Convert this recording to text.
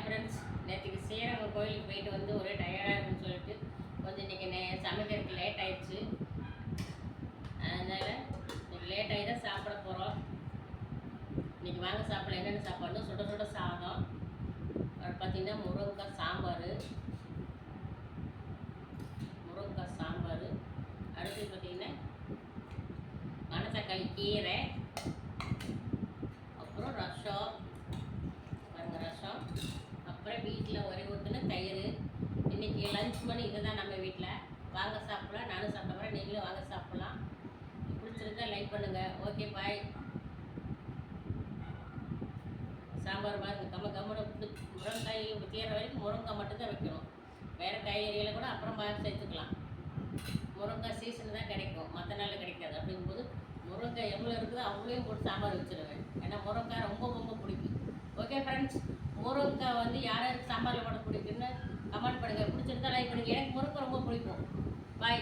Friends, நேற்றுக்கு ஸ்ரீரங்கம் கோயிலுக்கு போயிட்டு வந்து ஒரே டயர்டாக இருக்குன்னு சொல்லிட்டு கொஞ்சம் இன்றைக்கி சமைக்கிறதுக்கு லேட் ஆயிடுச்சு. அதனால் இன்றைக்கி லேட் ஆகி தான் சாப்பிட போகிறோம். இன்றைக்கி வாங்க சாப்பிடலாம். என்னென்ன சாப்பாடு? சுட சுட சாதம், பார்த்திங்கன்னா முருங்கைக்காய் சாம்பார், அடுத்து பார்த்திங்கன்னா மணத்தக்காளி கீரை, அப்புறம் ரசம், அப்புறம் வீட்டில் ஒரே ஊற்றுன தயிர். இன்றைக்கி லஞ்ச் மணி இது தான் நம்ம வீட்டில். வாங்க சாப்பிட்லாம். நானும் சாப்பிட்றேன், நீங்களும் வாங்க சாப்பிட்லாம். பிடிச்சிருந்தா லைக் பண்ணுங்கள். ஓகே, பாய். சாம்பார் பாருங்க, கம்மனு முருங்காய் தீர வரைக்கும் முருங்காய் மட்டும்தான் வைக்கணும். வேறு காய்கறிகளை கூட அப்புறமா சேர்த்துக்கலாம். முருங்காய் சீசன் தான் கிடைக்கும், மற்ற நாள் கிடைக்காது. அப்படிங்கும்போது முருங்காய் எவ்வளோ இருக்குதோ அவ்வளோயும் போட்டு சாம்பார் வச்சுருவேன். ஏன்னா முருங்காய் ரொம்ப ரொம்ப பிடிக்கும். ஓகே ஃப்ரெண்ட்ஸ், முருங்காய் வந்து யார் யாருக்கு சாம்பாரில் போட பிடிக்குன்னு கமெண்ட் பண்ணுங்கள். பிடிச்சிருந்தா லைக் பண்ணுங்கள். எனக்கு முருங்கை ரொம்ப பிடிக்கும். பாய்.